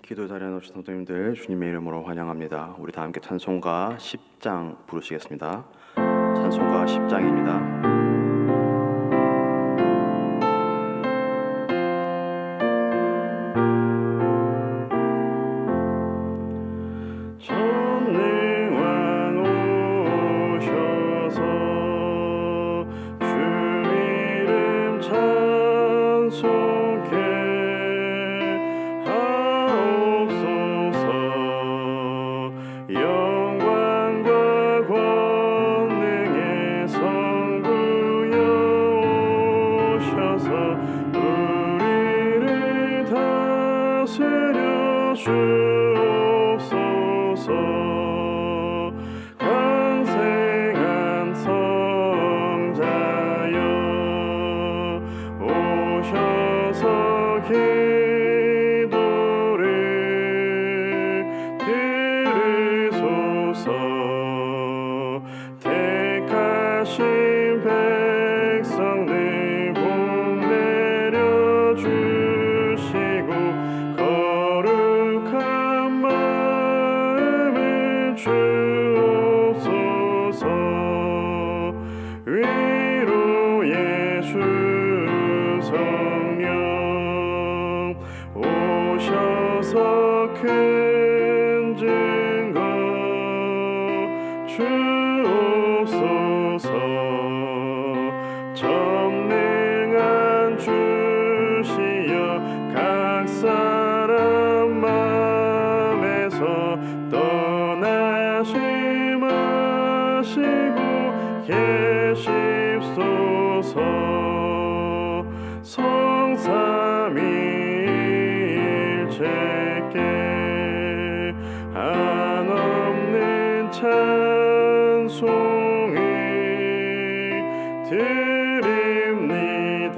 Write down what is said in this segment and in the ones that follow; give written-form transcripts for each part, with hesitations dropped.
기도 자리에 오신 성도님들 주님의 이름으로 환영합니다. 우리 다 함께 찬송가 10장 부르시겠습니다. 찬송가 10장입니다. 강생한 성자여 오셔서 기도를 들으소서. 택하신 백성들 복 내려주시고 거룩한 마음을 주옵소서. 위로의 주 성령 오셔서 큰 증거 주옵소서. 전능한 주시여 각 사람 마음에서 떠나지 마시고 계십소서. 성삼위일체께 한없는 찬송을 드립니다.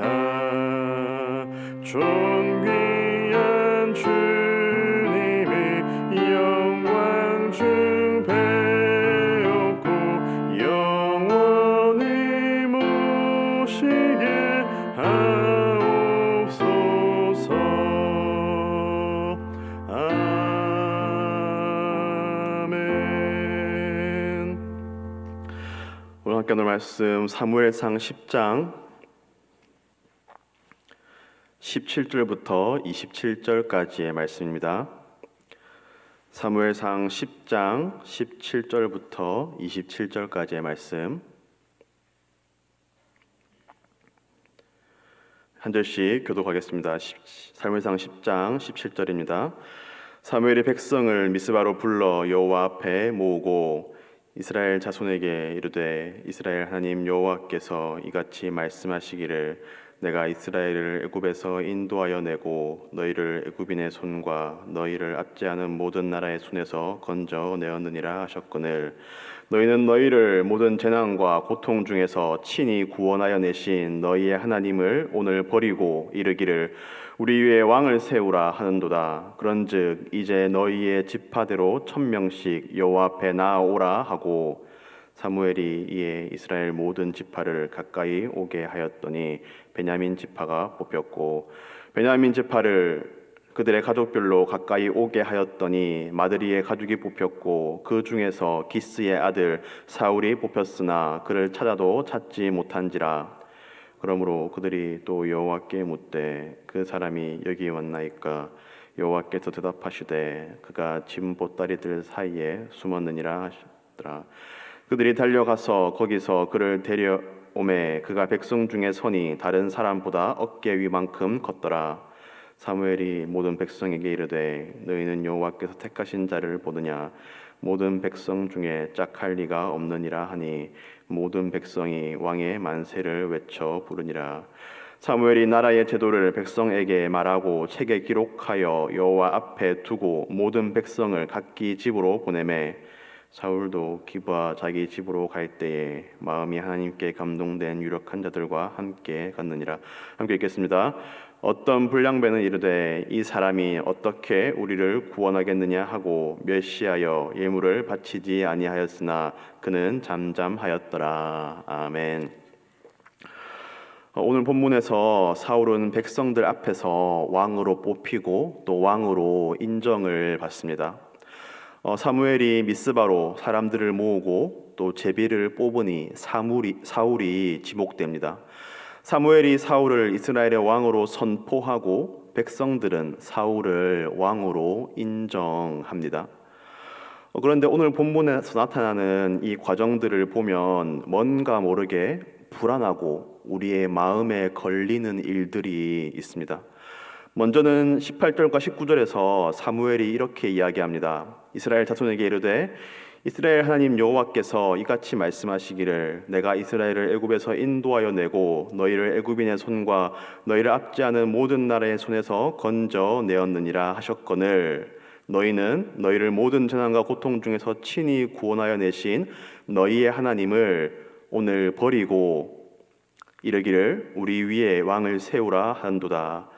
존귀한 주님의 영광 중 배웠고 영원히 모시게 하옵소서. 아멘. 오늘 함께 나눌 말씀 사무엘상 10장 17절부터 27절까지의 말씀입니다. 사무엘상 10장 17절부터 27절까지의 말씀 한 절씩 교독하겠습니다. 사무엘상 10장 17절입니다. 사무엘이 백성을 미스바로 불러 여호와 앞에 모으고 이스라엘 자손에게 이르되 이스라엘 하나님 여호와께서 이같이 말씀하시기를 내가 이스라엘을 애굽에서 인도하여 내고 너희를 애굽인의 손과 너희를 압제하는 모든 나라의 손에서 건져내었느니라 하셨거늘 너희는 너희를 모든 재난과 고통 중에서 친히 구원하여 내신 너희의 하나님을 오늘 버리고 이르기를 우리 위에 왕을 세우라 하는도다. 그런즉 이제 너희의 지파대로 1000명씩 여호와 앞에 나아오라 하고 사무엘이 이에 이스라엘 모든 지파를 가까이 오게 하였더니 베냐민 지파가 뽑혔고 베냐민 지파를 그들의 가족별로 가까이 오게 하였더니 마드리의 가족이 뽑혔고 그 중에서 기스의 아들 사울이 뽑혔으나 그를 찾아도 찾지 못한지라. 그러므로 그들이 또 여호와께 묻되 그 사람이 여기 왔나이까? 여호와께서 대답하시되 그가 짐 보따리들 사이에 숨었느니라 하셨더라. 그들이 달려가서 거기서 그를 데려오매 그가 백성 중에 서니 다른 사람보다 어깨 위만큼 컸더라. 사무엘이 모든 백성에게 이르되 너희는 여호와께서 택하신 자를 보느냐? 모든 백성 중에 짝할 리가 없느니라 하니 모든 백성이 왕의 만세를 외쳐 부르니라. 사무엘이 나라의 제도를 백성에게 말하고 책에 기록하여 여호와 앞에 두고 모든 백성을 각기 집으로 보내매 사울도 기브아 자기 집으로 갈 때에 마음이 하나님께 감동된 유력한 자들과 함께 갔느니라. 함께 읽겠습니다. 어떤 불량배는 이르되 이 사람이 어떻게 우리를 구원하겠느냐 하고 멸시하여 예물을 바치지 아니하였으나 그는 잠잠하였더라. 아멘. 오늘 본문에서 사울은 백성들 앞에서 왕으로 뽑히고 또 왕으로 인정을 받습니다. 사무엘이 미스바로 사람들을 모으고 또 제비를 뽑으니 사울이 지목됩니다. 사무엘이 사울을 이스라엘의 왕으로 선포하고 백성들은 사울을 왕으로 인정합니다. 그런데 오늘 본문에서 나타나는 이 과정들을 보면 뭔가 모르게 불안하고 우리의 마음에 걸리는 일들이 있습니다. 먼저는 18절과 19절에서 사무엘이 이렇게 이야기합니다. 이스라엘 자손에게 이르되 이스라엘 하나님 여호와께서 이같이 말씀하시기를 내가 이스라엘을 애굽에서 인도하여 내고 너희를 애굽인의 손과 너희를 압제하는 모든 나라의 손에서 건져 내었느니라 하셨거늘 너희는 너희를 모든 재난과 고통 중에서 친히 구원하여 내신 너희의 하나님을 오늘 버리고 이르기를 우리 위에 왕을 세우라 한도다.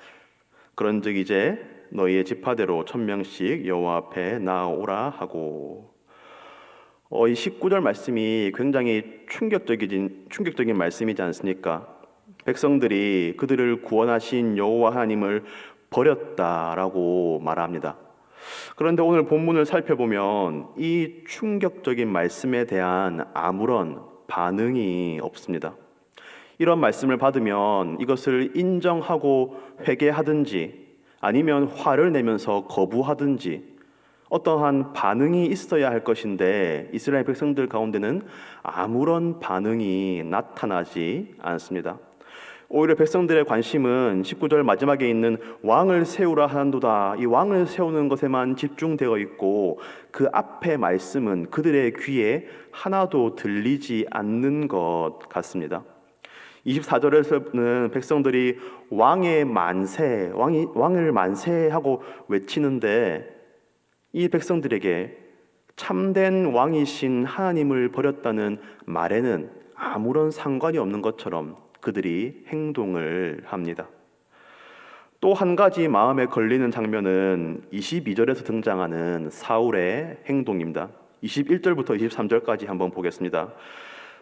그런즉 이제 너희의 지파대로 1000명씩 여호와 앞에 나아오라 하고 이 19절 말씀이 굉장히 충격적인 말씀이지 않습니까? 백성들이 그들을 구원하신 여호와 하나님을 버렸다라고 말합니다. 그런데 오늘 본문을 살펴보면 이 충격적인 말씀에 대한 아무런 반응이 없습니다. 이런 말씀을 받으면 이것을 인정하고 회개하든지 아니면 화를 내면서 거부하든지 어떠한 반응이 있어야 할 것인데 이스라엘 백성들 가운데는 아무런 반응이 나타나지 않습니다. 오히려 백성들의 관심은 19절 마지막에 있는 왕을 세우라 하는도다. 이 왕을 세우는 것에만 집중되어 있고 그 앞에 말씀은 그들의 귀에 하나도 들리지 않는 것 같습니다. 24절에서는 백성들이 왕을 만세하고 외치는데 이 백성들에게 참된 왕이신 하나님을 버렸다는 말에는 아무런 상관이 없는 것처럼 그들이 행동을 합니다. 또 한 가지 마음에 걸리는 장면은 22절에서 등장하는 사울의 행동입니다. 21절부터 23절까지 한번 보겠습니다.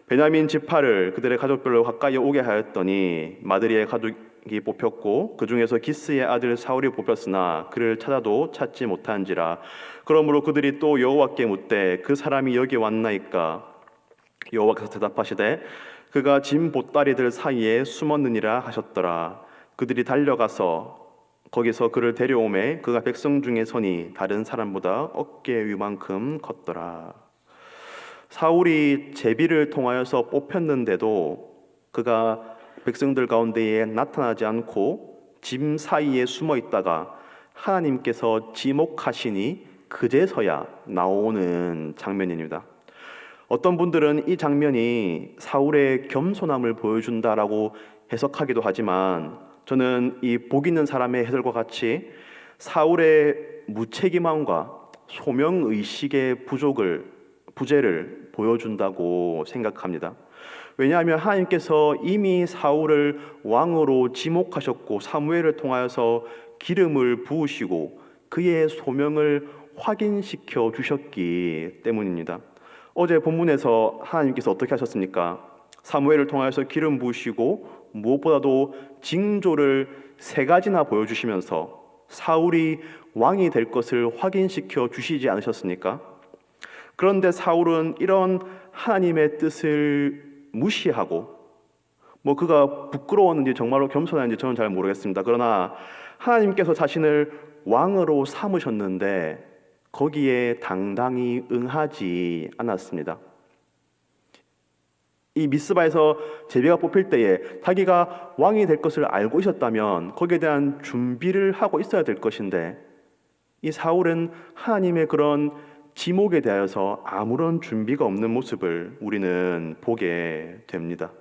베냐민 지파를 그들의 가족별로 가까이 오게 하였더니 마드리의 가족이 뽑혔고 그 중에서 기스의 아들 사울이 뽑혔으나 그를 찾아도 찾지 못한지라. 그러므로 그들이 또 여호와께 묻되 그 사람이 여기 왔나이까? 여호와께서 대답하시되 그가 짐 보따리들 사이에 숨었느니라 하셨더라. 그들이 달려가서 거기서 그를 데려오매 그가 백성 중에 서니 다른 사람보다 어깨 위만큼 컸더라. 사울이 제비를 통하여서 뽑혔는데도 그가 백성들 가운데에 나타나지 않고 짐 사이에 숨어 있다가 하나님께서 지목하시니 그제서야 나오는 장면입니다. 어떤 분들은 이 장면이 사울의 겸손함을 보여준다라고 해석하기도 하지만 저는 이 복 있는 사람의 해설과 같이 사울의 무책임함과 소명의식의 부재를 보여준다고 생각합니다. 왜냐하면 하나님께서 이미 사울을 왕으로 지목하셨고 사무엘을 통하여서 기름을 부으시고 그의 소명을 확인시켜 주셨기 때문입니다. 어제 본문에서 하나님께서 어떻게 하셨습니까? 사무엘을 통하여서 기름 부으시고 무엇보다도 징조를 3가지나 보여주시면서 사울이 왕이 될 것을 확인시켜 주시지 않으셨습니까? 그런데 사울은 이런 하나님의 뜻을 무시하고 그가 부끄러웠는지 정말로 겸손했는지 저는 잘 모르겠습니다. 그러나 하나님께서 자신을 왕으로 삼으셨는데 거기에 당당히 응하지 않았습니다. 이 미스바에서 제비가 뽑힐 때에 자기가 왕이 될 것을 알고 있었다면 거기에 대한 준비를 하고 있어야 될 것인데 이 사울은 하나님의 그런 지목에 대하여서 아무런 준비가 없는 모습을 우리는 보게 됩니다.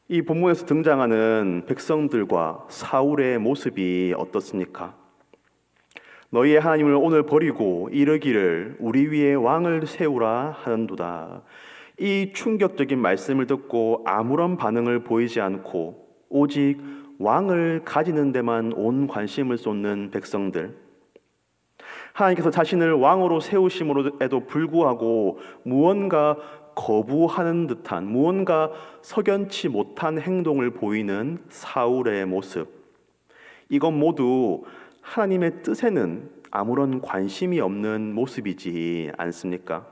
이 본문에서 등장하는 백성들과 사울의 모습이 어떻습니까? 너희의 하나님을 오늘 버리고 이르기를 우리 위에 왕을 세우라 하는도다. 이 충격적인 말씀을 듣고 아무런 반응을 보이지 않고 오직 왕을 가지는 데만 온 관심을 쏟는 백성들. 하나님께서 자신을 왕으로 세우심으로에도 불구하고 무언가 거부하는 듯한, 무언가 석연치 못한 행동을 보이는 사울의 모습, 이건 모두 하나님의 뜻에는 아무런 관심이 없는 모습이지 않습니까?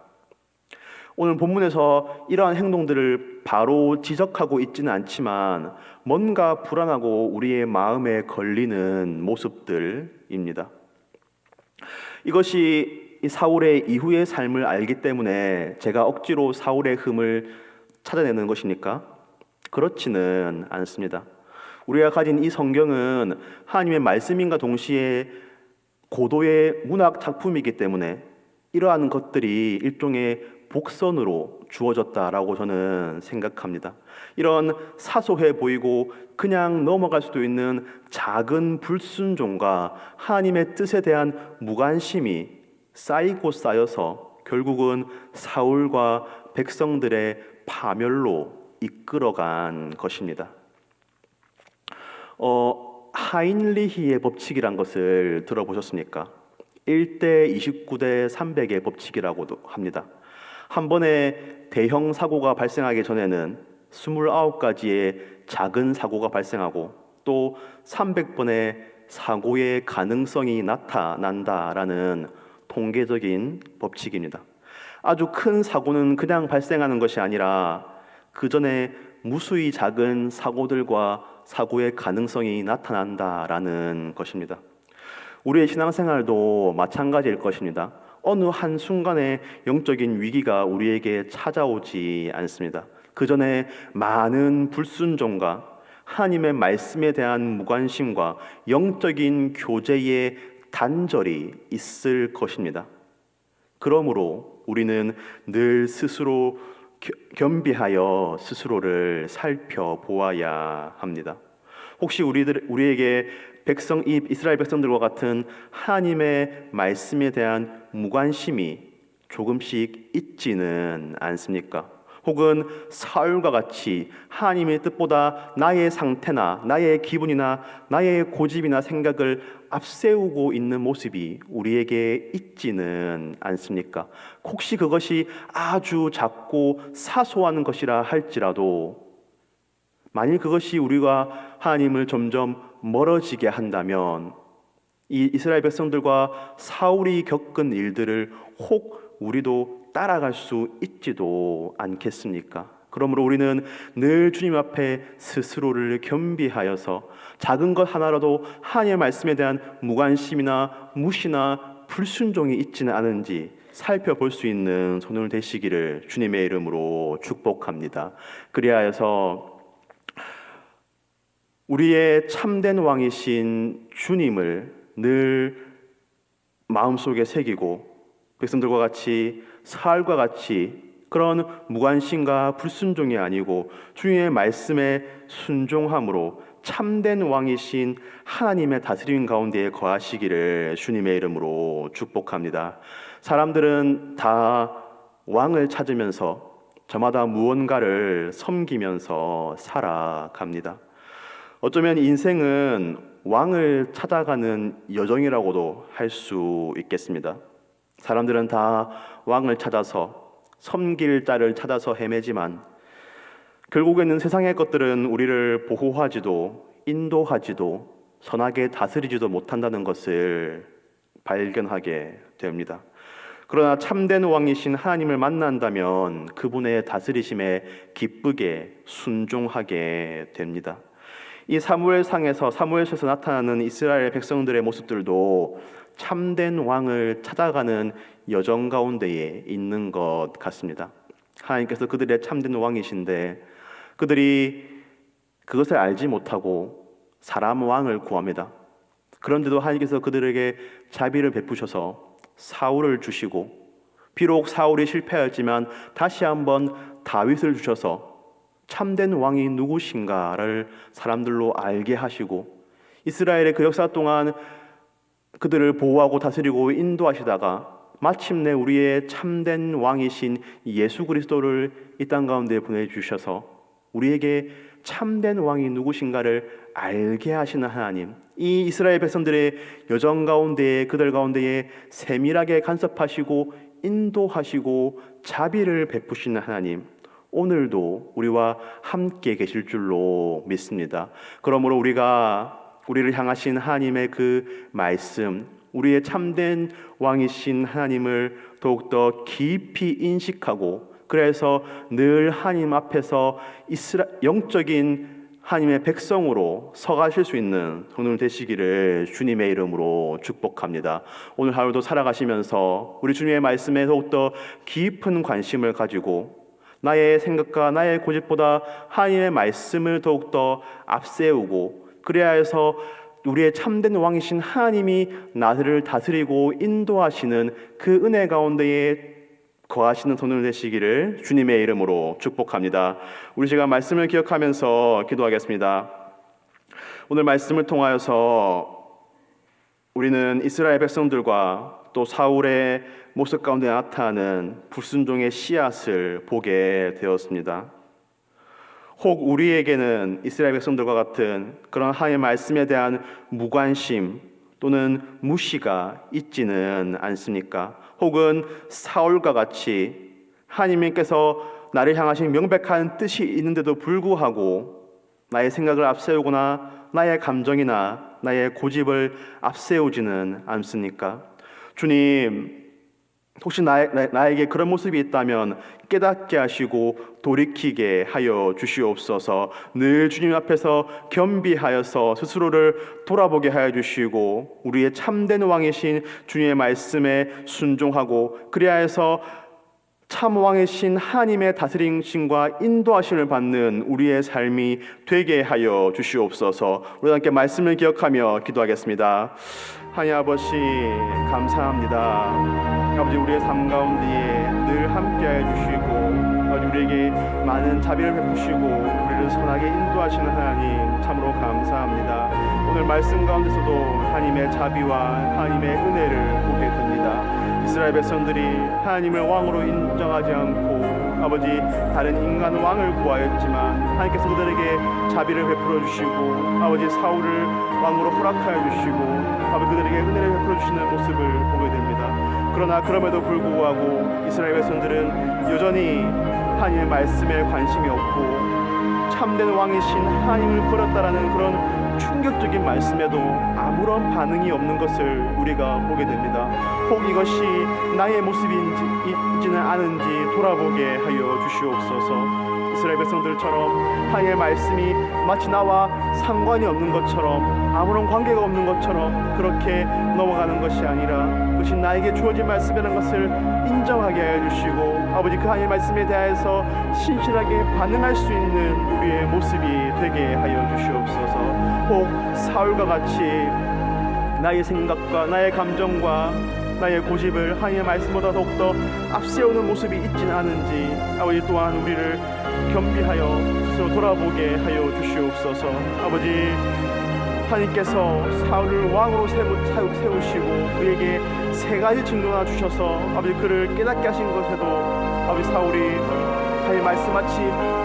오늘 본문에서 이러한 행동들을 바로 지적하고 있지는 않지만 뭔가 불안하고 우리의 마음에 걸리는 모습들입니다. 이것이 사울의 이후의 삶을 알기 때문에 제가 억지로 사울의 흠을 찾아내는 것입니까? 그렇지는 않습니다. 우리가 가진 이 성경은 하나님의 말씀인가 동시에 고도의 문학 작품이기 때문에 이러한 것들이 일종의 복선으로 주어졌다라고 저는 생각합니다. 이런 사소해 보이고 그냥 넘어갈 수도 있는 작은 불순종과 하나님의 뜻에 대한 무관심이 쌓이고 쌓여서 결국은 사울과 백성들의 파멸로 이끌어간 것입니다. 하인리히의 법칙이란 것을 들어보셨습니까? 1대 29대 300의 법칙이라고도 합니다. 한 번에 대형 사고가 발생하기 전에는 29가지의 작은 사고가 발생하고 또 300번의 사고의 가능성이 나타난다라는 통계적인 법칙입니다. 아주 큰 사고는 그냥 발생하는 것이 아니라 그 전에 무수히 작은 사고들과 사고의 가능성이 나타난다라는 것입니다. 우리의 신앙생활도 마찬가지일 것입니다. 어느 한순간에 영적인 위기가 우리에게 찾아오지 않습니다. 그 전에 많은 불순종과 하나님의 말씀에 대한 무관심과 영적인 교제의 단절이 있을 것입니다. 그러므로 우리는 늘 스스로 겸비하여 스스로를 살펴보아야 합니다. 혹시 우리에게 이 이스라엘 백성들과 같은 하나님의 말씀에 대한 무관심이 조금씩 있지는 않습니까? 혹은 사울과 같이 하나님의 뜻보다 나의 상태나 나의 기분이나 나의 고집이나 생각을 앞세우고 있는 모습이 우리에게 있지는 않습니까? 혹시 그것이 아주 작고 사소한 것이라 할지라도 만일 그것이 우리가 하나님을 점점 멀어지게 한다면 이 이스라엘 백성들과 사울이 겪은 일들을 혹 우리도 따라갈 수 있지도 않겠습니까? 그러므로 우리는 늘 주님 앞에 스스로를 겸비하여서 작은 것 하나라도 하나님의 말씀에 대한 무관심이나 무시나 불순종이 있지는 않은지 살펴볼 수 있는 손을 대시기를 주님의 이름으로 축복합니다. 그리하여서 우리의 참된 왕이신 주님을 늘 마음속에 새기고 백성들과 같이 사울과 같이 그런 무관심과 불순종이 아니고 주님의 말씀에 순종함으로 참된 왕이신 하나님의 다스림 가운데에 거하시기를 주님의 이름으로 축복합니다. 사람들은 다 왕을 찾으면서 저마다 무언가를 섬기면서 살아갑니다. 어쩌면 인생은 왕을 찾아가는 여정이라고도 할 수 있겠습니다. 사람들은 다 왕을 찾아서 섬길 자를 찾아서 헤매지만 결국에는 세상의 것들은 우리를 보호하지도 인도하지도 선하게 다스리지도 못한다는 것을 발견하게 됩니다. 그러나 참된 왕이신 하나님을 만난다면 그분의 다스리심에 기쁘게 순종하게 됩니다. 이 사무엘서에서 나타나는 이스라엘 백성들의 모습들도 참된 왕을 찾아가는 여정 가운데에 있는 것 같습니다. 하나님께서 그들의 참된 왕이신데 그들이 그것을 알지 못하고 사람 왕을 구합니다. 그런데도 하나님께서 그들에게 자비를 베푸셔서 사울을 주시고 비록 사울이 실패하였지만 다시 한번 다윗을 주셔서 참된 왕이 누구신가를 사람들로 알게 하시고 이스라엘의 그 역사 동안 그들을 보호하고 다스리고 인도하시다가 마침내 우리의 참된 왕이신 예수 그리스도를 이 땅 가운데 보내주셔서 우리에게 참된 왕이 누구신가를 알게 하시는 하나님, 이 이스라엘 백성들의 여정 가운데에 그들 가운데에 세밀하게 간섭하시고 인도하시고 자비를 베푸시는 하나님, 오늘도 우리와 함께 계실 줄로 믿습니다. 그러므로 우리를 향하신 하나님의 그 말씀, 우리의 참된 왕이신 하나님을 더욱더 깊이 인식하고, 그래서 늘 하나님 앞에서 영적인 하나님의 백성으로 서가실 수 있는 오늘 되시기를 주님의 이름으로 축복합니다. 오늘 하루도 살아가시면서 우리 주님의 말씀에 더욱더 깊은 관심을 가지고 나의 생각과 나의 고집보다 하나님의 말씀을 더욱더 앞세우고, 그래야 해서 우리의 참된 왕이신 하나님이 나를 다스리고 인도하시는 그 은혜 가운데에 거하시는 오늘 되시기를 주님의 이름으로 축복합니다. 우리 시간 말씀을 기억하면서 기도하겠습니다. 오늘 말씀을 통하여서 우리는 이스라엘 백성들과 또 사울의 모습 가운데 나타나는 불순종의 씨앗을 보게 되었습니다. 혹 우리에게는 이스라엘 백성들과 같은 그런 하나님의 말씀에 대한 무관심 또는 무시가 있지는 않습니까? 혹은 사울과 같이 하나님께서 나를 향하신 명백한 뜻이 있는데도 불구하고 나의 생각을 앞세우거나 나의 감정이나 나의 고집을 앞세우지는 않습니까? 주님, 혹시 나에게 그런 모습이 있다면 깨닫게 하시고 돌이키게 하여 주시옵소서. 늘 주님 앞에서 겸비하여서 스스로를 돌아보게 하여 주시고 우리의 참된 왕이신 주님의 말씀에 순종하고, 그리하여 해서 참 왕이신 하나님의 다스림과 인도하심을 받는 우리의 삶이 되게 하여 주시옵소서. 우리 함께 말씀을 기억하며 기도하겠습니다. 하나님 아버지, 감사합니다. 아버지, 우리의 삶 가운데에 늘 함께하여 주시고 아버지 우리에게 많은 자비를 베푸시고 우리를 선하게 인도하시는 하나님, 참으로 감사합니다. 오늘 말씀 가운데서도 하나님의 자비와 하나님의 은혜를 보게 됩니다. 이스라엘 백성들이 하나님을 왕으로 인정하지 않고 아버지 다른 인간 왕을 구하였지만 하나님께서 그들에게 자비를 베풀어 주시고 아버지 사울을 왕으로 허락하여 주시고 아버지 그들에게 은혜를 베풀어 주시는 모습을 보게 됩니다. 그러나 그럼에도 불구하고 이스라엘 백성들은 여전히 하나님의 말씀에 관심이 없고 참된 왕이신 하나님을 버렸다라는 그런 충격적인 말씀에도 아무런 반응이 없는 것을 우리가 보게 됩니다. 혹 이것이 나의 모습인지는 아는지 돌아보게 하여 주시옵소서. 이스라엘 백성들처럼 하나님의 말씀이 마치 나와 상관이 없는 것처럼, 아무런 관계가 없는 것처럼 그렇게 넘어가는 것이 아니라 그것이 나에게 주어진 말씀이라는 것을 인정하게 하여 주시고 아버지 그 하나님의 말씀에 대하여서 신실하게 반응할 수 있는 우리의 모습이 되게 하여 주시옵소서. 혹 사울과 같이 나의 생각과 나의 감정과 나의 고집을 하나님의 말씀보다 더욱더 앞세우는 모습이 있지는 않은지 아버지 또한 우리를 겸비하여 스스로 돌아보게 하여 주시옵소서. 아버지, 하나님께서 사울을 왕으로 세우시고 그에게 세 가지 징조나 주셔서 아버지 그를 깨닫게 하신 것에도 아버지 사울이 하나님의 말씀마치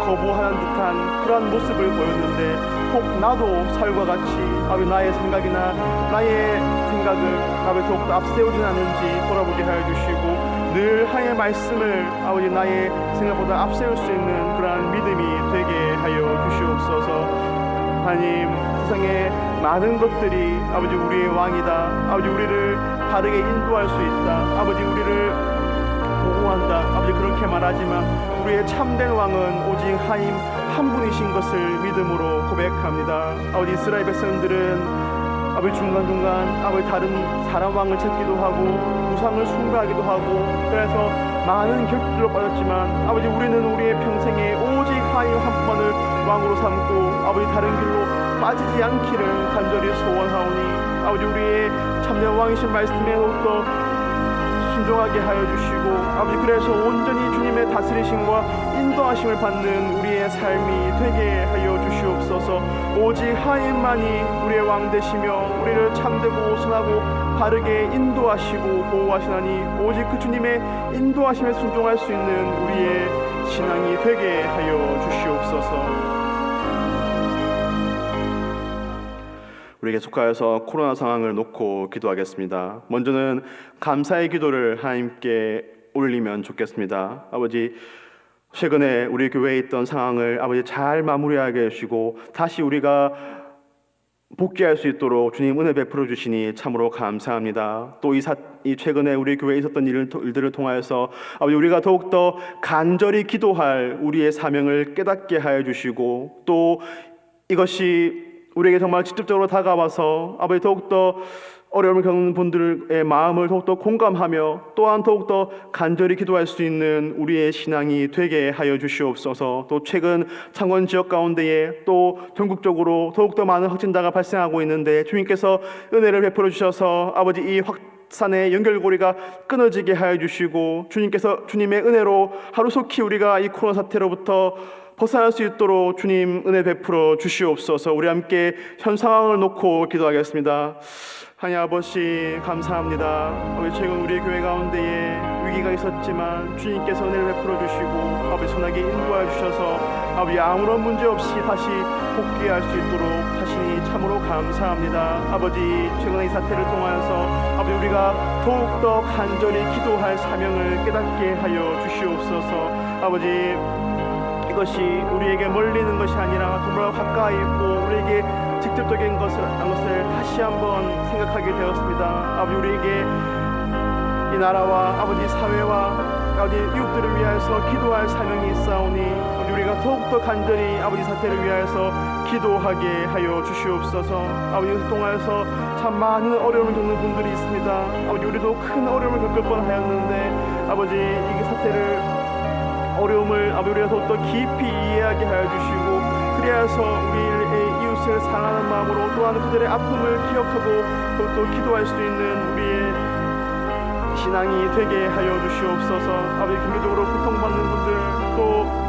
거부하는 듯한 그러한 모습을 보였는데 혹 나도 사울과 같이 아버지 나의 생각이나 나의 생각을 아버지 더욱더 앞세우진 않은지 돌아보게 하여 주시고 늘 하나님의 말씀을 아버지 나의 생각보다 앞세울 수 있는 그러한 믿음이 되게 하여 주시옵소서. 하나님, 세상에 많은 것들이 아버지 우리의 왕이다, 아버지 우리를 바르게 인도할 수 있다, 아버지 우리를 보호한다, 아버지 그렇게 말하지만 우리의 참된 왕은 오직 하나님 한 분이신 것을 믿음으로 고백합니다. 아버지 이스라엘 백성들은 아버지 중간중간 아버지 다른 사람 왕을 찾기도 하고 우상을 숭배하기도 하고 그래서 많은 결핍들로 빠졌지만 아버지 우리는 우리의 평생에 오직 하나님 한 분만을 왕으로 삼고 아버지 다른 길로 빠지지 않기를 간절히 소원하오니 아버지 우리의 참된 왕이신 말씀에 더욱더 순종하게 하여 주시고 아버지 그래서 온전히 주님의 다스리심과 인도하심을 받는 우리의 삶이 되게 하여 주시옵소서. 오직 하나님만이 우리의 왕 되시며 우리를 참되고 선하고 바르게 인도하시고 보호하시나니 오직 그 주님의 인도하심에 순종할 수 있는 우리의 신앙이 되게 하여 주시옵소서. 우리 계속하여서 코로나 상황을 놓고 기도하겠습니다. 먼저는 감사의 기도를 하나님께 올리면 좋겠습니다. 아버지, 최근에 우리 교회에 있던 상황을 아버지 잘 마무리하게 해주시고 다시 우리가 복귀할 수 있도록 주님 은혜 베풀어 주시니 참으로 감사합니다. 또 이 최근에 우리 교회에 있었던 일들을 통하여서 아버지 우리가 더욱더 간절히 기도할 우리의 사명을 깨닫게 하여 주시고 또 이것이 우리에게 정말 직접적으로 다가와서 아버지 더욱더 어려움을 겪는 분들의 마음을 더욱더 공감하며 또한 더욱더 간절히 기도할 수 있는 우리의 신앙이 되게 하여 주시옵소서. 또 최근 창원 지역 가운데에 또 전국적으로 더욱더 많은 확진자가 발생하고 있는데 주님께서 은혜를 베풀어 주셔서 아버지 이 확산의 연결고리가 끊어지게 하여 주시고 주님께서 주님의 은혜로 하루속히 우리가 이 코로나 사태로부터 벗어날 수 있도록 주님 은혜 베풀어 주시옵소서. 우리 함께 현 상황을 놓고 기도하겠습니다. 하나님 아버지 감사합니다. 아버지 최근 우리 교회 가운데에 위기가 있었지만 주님께서 은혜를 베풀어 주시고 아버지 선하게 인도하여 주셔서 아버지 아무런 문제 없이 다시 복귀할 수 있도록 하시니 참으로 감사합니다. 아버지 최근의 이 사태를 통하여서 아버지 우리가 더욱더 간절히 기도할 사명을 깨닫게 하여 주시옵소서. 아버지 이것이 우리에게 멀리 있는 것이 아니라 정말 가까이 있고 우리에게 직접적인 것을 다시 한번 생각하게 되었습니다. 아버지 우리에게 이 나라와 아버지 사회와 아버지 이웃들을 위하여서 기도할 사명이 있사오니 우리가 더욱더 간절히 아버지 사태를 위하여서 기도하게 하여 주시옵소서. 아버지 이것을 통하여서 참 많은 어려움을 겪는 분들이 있습니다. 아버지 우리도 큰 어려움을 겪을 뻔하였는데 아버지 이 사태를 어려움을 아버지 우리가 더욱더 깊이 이해하게 하여 주시고 그리하여서 우리의 이웃을 사랑하는 마음으로 또한 그들의 아픔을 기억하고 더욱더 기도할 수 있는 우리의 신앙이 되게 하여 주시옵소서. 아버지 경제적으로 고통받는 분들 또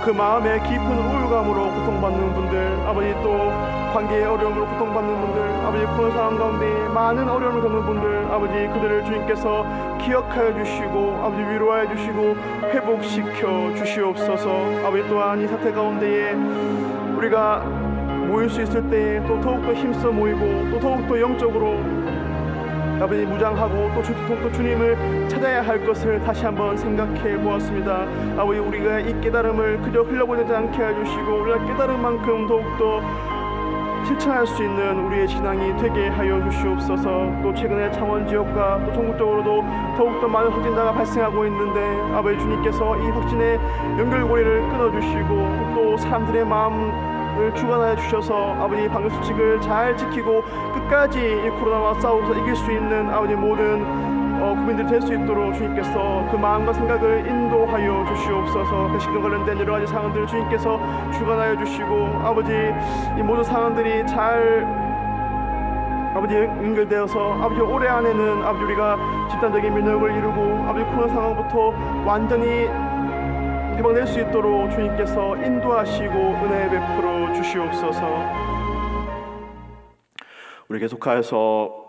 그 마음에 깊은 우울감으로 고통받는 분들 아버지 또 관계의 어려움으로 고통받는 분들 아버지 코로나 상황 가운데 많은 어려움을 겪는 분들 아버지 그들을 주님께서 기억하여 주시고 아버지 위로하여 주시고 회복시켜 주시옵소서. 아버지 또한 이 사태 가운데에 우리가 모일 수 있을 때 또 더욱더 힘써 모이고 또 더욱더 영적으로 아버지 무장하고 또 주님을 찾아야 할 것을 다시 한번 생각해 보았습니다. 아버지 우리가 이 깨달음을 그저 흘려보내지 않게 해주시고 우리가 깨달은 만큼 더욱더 실천할 수 있는 우리의 신앙이 되게 하여 주시옵소서. 또 최근에 창원 지역과 또 전국적으로도 더욱더 많은 확진자가 발생하고 있는데 아버지 주님께서 이 확진의 연결고리를 끊어주시고 또 사람들의 마음을 주관하여 주셔서 아버지 방역수칙을 잘 지키고 끝까지 이 코로나와 싸워서 이길 수 있는 아버지 모든 국민들이 될 수 있도록 주님께서 그 마음과 생각을 인도하여 주시옵소서. 그 시간 관련된 여러 가지 상황들을 주님께서 주관하여 주시고 아버지 이 모든 상황들이 잘 아버지 연결되어서 아버지 올해 안에는 아버지 우리가 집단적인 면역을 이루고 아버지 코로나 상황부터 완전히 해방될 수 있도록 주님께서 인도하시고 은혜 베풀어 주시옵소서. 우리 계속하여서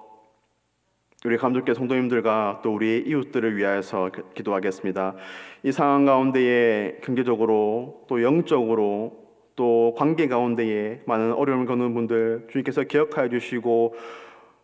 우리 감독교 성도님들과 또 우리 이웃들을 위하여서 기도하겠습니다. 이 상황 가운데에 경제적으로 또 영적으로 또 관계 가운데에 많은 어려움을 겪는 분들 주님께서 기억하여 주시고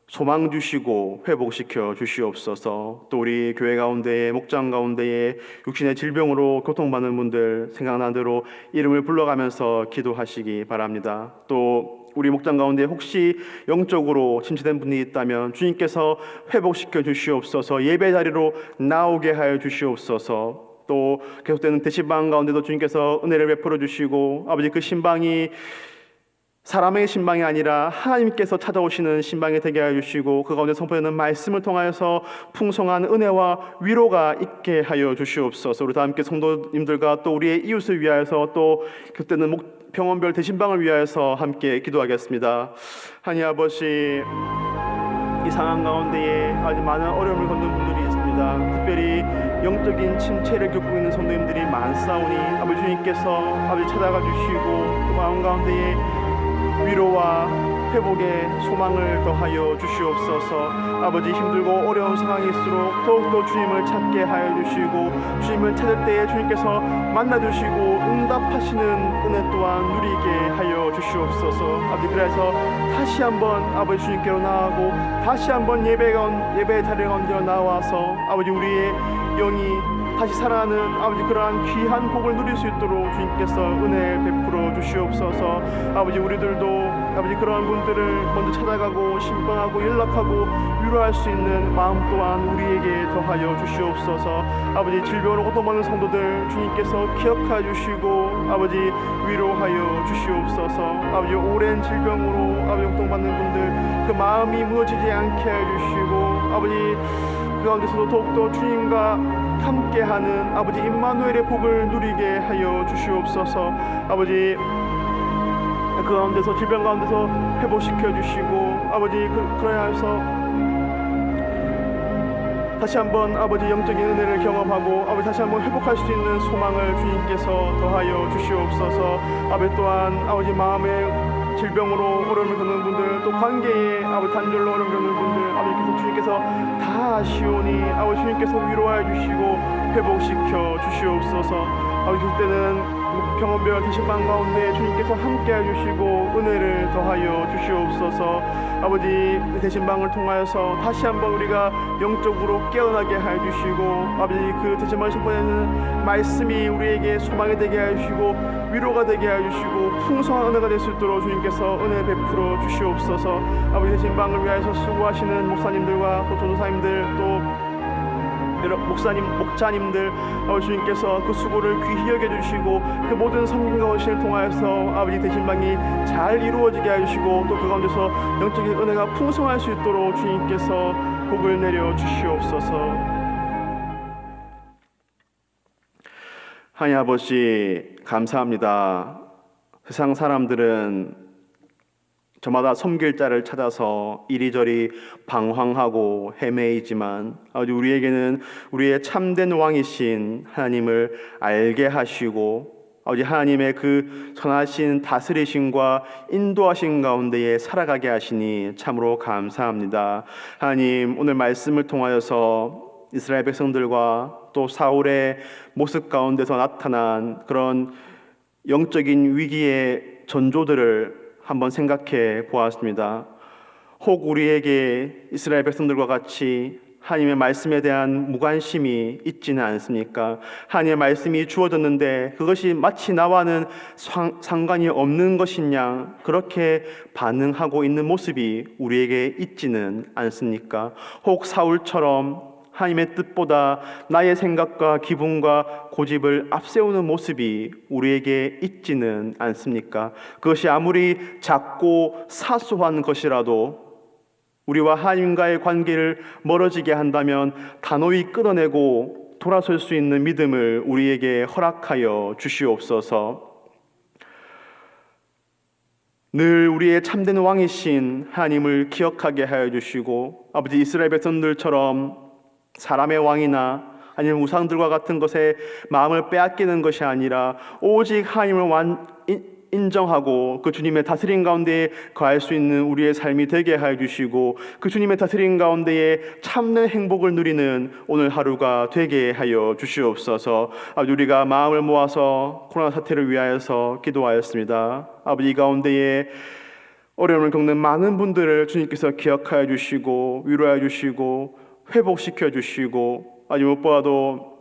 소망 주시고 회복시켜 주시옵소서. 또 우리 교회 가운데에 목장 가운데에 육신의 질병으로 고통받는 분들 생각나는 대로 이름을 불러가면서 기도하시기 바랍니다. 또 우리 목장 가운데 혹시 영적으로 침체된 분이 있다면 주님께서 회복시켜 주시옵소서. 예배 자리로 나오게 하여 주시옵소서. 또 계속되는 대신방 가운데도 주님께서 은혜를 베풀어 주시고 아버지 그 신방이 사람의 신방이 아니라 하나님께서 찾아오시는 신방이 되게 하여 주시고 그 가운데 선포되는 말씀을 통하여서 풍성한 은혜와 위로가 있게 하여 주시옵소서. 우리 다 함께 성도님들과 또 우리의 이웃을 위하여서 또 그때는 병원별 대신방을 위하여서 함께 기도하겠습니다. 하나님 아버지 이 상황 가운데에 아주 많은 어려움을 겪는 분들이 있습니다. 특별히 영적인 침체를 겪고 있는 성도님들이 많사오니 아버지 주님께서 아버지 찾아가 주시고 그 마음 가운데에 위로와 회복의 소망을 더하여 주시옵소서. 아버지 힘들고 어려운 상황일수록 더욱더 주님을 찾게 하여 주시고 주님을 찾을 때에 주님께서 만나주시고 응답하시는 은혜 또한 누리게 하여 주시옵소서. 주시옵소서. 아버지, 그래서 다시 한번 아버지 주님께로 나아가고 다시 한번 예배의 자리 가운데 나와서 아버지 우리의 영이 다시 살아나는 아버지 그러한 귀한 복을 누릴 수 있도록 주님께서 은혜 베풀어 주시옵소서. 아버지, 우리들도 아버지 그러한 분들을 먼저 찾아가고 신방하고 연락하고 위로할 수 있는 마음 또한 우리에게 더하여 주시옵소서. 아버지, 질병으로 고통받는 성도들 주님께서 기억하여 주시고 아버지 위로하여 주시옵소서. 아버지, 오랜 질병으로 아버지 고통받는 분들 그 마음이 무너지지 않게 해 주시고 아버지 그 가운데서도 더욱더 주님과 함께하는 아버지 임마누엘의 복을 누리게 하여 주시옵소서. 아버지, 그 가운데서 질병 가운데서 회복시켜 주시고 아버지 그래야 해서 다시 한번 아버지 영적인 은혜를 경험하고 아버지 다시 한번 회복할 수 있는 소망을 주님께서 더하여 주시옵소서. 아버지 또한 아버지 마음의 질병으로 어려움을 겪는 분들 또 관계에 아버지 단절로 어려움을 겪는 분들 아버지 주님께서 다 아시오니 아버지 주님께서 위로하여 주시고 회복시켜 주시옵소서. 아버지 그때는 병원별 대신방 가운데 주님께서 함께해 주시고 은혜를 더하여 주시옵소서. 아버지 대신방을 통하여서 다시 한번 우리가 영적으로 깨어나게 해 주시고 아버지 그 대신방을 선포하는 말씀이 우리에게 소망이 되게 해 주시고 위로가 되게 해 주시고 풍성한 은혜가 될 수 있도록 주님께서 은혜 베풀어 주시옵소서. 아버지 대신방을 위하여서 수고하시는 목사님들과 또 전도사님들 또 목자님들 아버지 주님께서 그 수고를 귀히 여겨주시고 그 모든 섬김과 헌신을 통하여서 아버지 대신방이 잘 이루어지게 해주시고 또 그 가운데서 영적인 은혜가 풍성할 수 있도록 주님께서 복을 내려 주시옵소서. 하나님 아버지 감사합니다. 세상 사람들은 저마다 섬길 자를 찾아서 이리저리 방황하고 헤매이지만 아버지 우리에게는 우리의 참된 왕이신 하나님을 알게 하시고 아버지 하나님의 그 선하신 다스리심과 인도하신 가운데에 살아가게 하시니 참으로 감사합니다. 하나님, 오늘 말씀을 통하여서 이스라엘 백성들과 또 사울의 모습 가운데서 나타난 그런 영적인 위기의 전조들을 한번 생각해 보았습니다. 혹 우리에게 이스라엘 백성들과 같이 하나님의 말씀에 대한 무관심이 있지는 않습니까? 하나님의 말씀이 주어졌는데 그것이 마치 나와는 상관이 없는 것이냐 그렇게 반응하고 있는 모습이 우리에게 있지는 않습니까? 혹 사울처럼 하나님의 뜻보다 나의 생각과 기분과 고집을 앞세우는 모습이 우리에게 있지는 않습니까? 그것이 아무리 작고 사소한 것이라도 우리와 하나님과의 관계를 멀어지게 한다면 단호히 끊어내고 돌아설 수 있는 믿음을 우리에게 허락하여 주시옵소서. 늘 우리의 참된 왕이신 하나님을 기억하게 하여 주시고 아버지 이스라엘 백성들처럼 사람의 왕이나 아니면 우상들과 같은 것에 마음을 빼앗기는 것이 아니라 오직 하나님을 인정하고 그 주님의 다스림 가운데에 거할 수 있는 우리의 삶이 되게 하여 주시고 그 주님의 다스림 가운데에 참된 행복을 누리는 오늘 하루가 되게 하여 주시옵소서. 아버지 우리가 마음을 모아서 코로나 사태를 위하여서 기도하였습니다. 아버지 이 가운데에 어려움을 겪는 많은 분들을 주님께서 기억하여 주시고 위로하여 주시고 회복시켜 주시고 아주 무엇보다도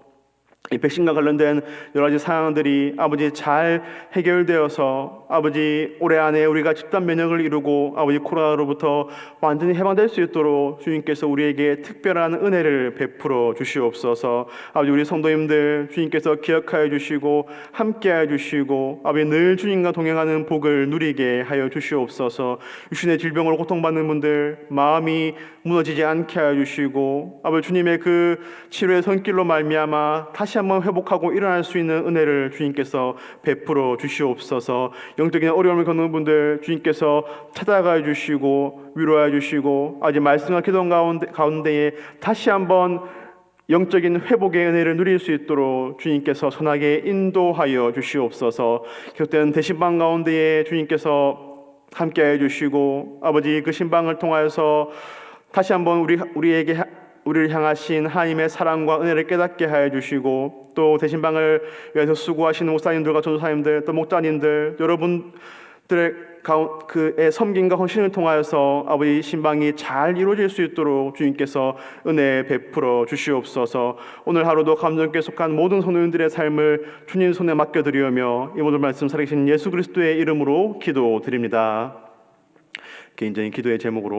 이 백신과 관련된 여러 가지 상황들이 아버지 잘 해결되어서 아버지 올해 안에 우리가 집단 면역을 이루고 아버지 코로나로부터 완전히 해방될 수 있도록 주님께서 우리에게 특별한 은혜를 베풀어 주시옵소서. 아버지 우리 성도님들 주님께서 기억하여 주시고 함께하여 주시고 아버지 늘 주님과 동행하는 복을 누리게 하여 주시옵소서. 육신의 질병으로 고통받는 분들 마음이 무너지지 않게 하여 주시고 아버지 주님의 그 치료의 손길로 말미암아 다시 한번 회복하고 일어날 수 있는 은혜를 주님께서 베풀어 주시옵소서. 영적인 어려움을 겪는 분들 주님께서 찾아가 주시고 위로해 주시고 아직 말씀과 기도 가운데에 다시 한번 영적인 회복의 은혜를 누릴 수 있도록 주님께서 선하게 인도하여 주시옵소서. 계속되는 대신방 가운데에 주님께서 함께해 주시고 아버지 그 신방을 통하여서 다시 한번 우리를 향하신 하나님의 사랑과 은혜를 깨닫게 하여 주시고 또 대신방을 위해서 수고하시는 목사님들과 전도사님들 또 목자님들 여러분들의 그의 섬김과 헌신을 통하여서 아버지 신방이 잘 이루어질 수 있도록 주님께서 은혜 베풀어 주시옵소서. 오늘 하루도 감정께 속한 모든 성도님들의 삶을 주님 손에 맡겨드리며 이 모든 말씀 살아계신 예수 그리스도의 이름으로 기도드립니다. 개인적인 기도의 제목으로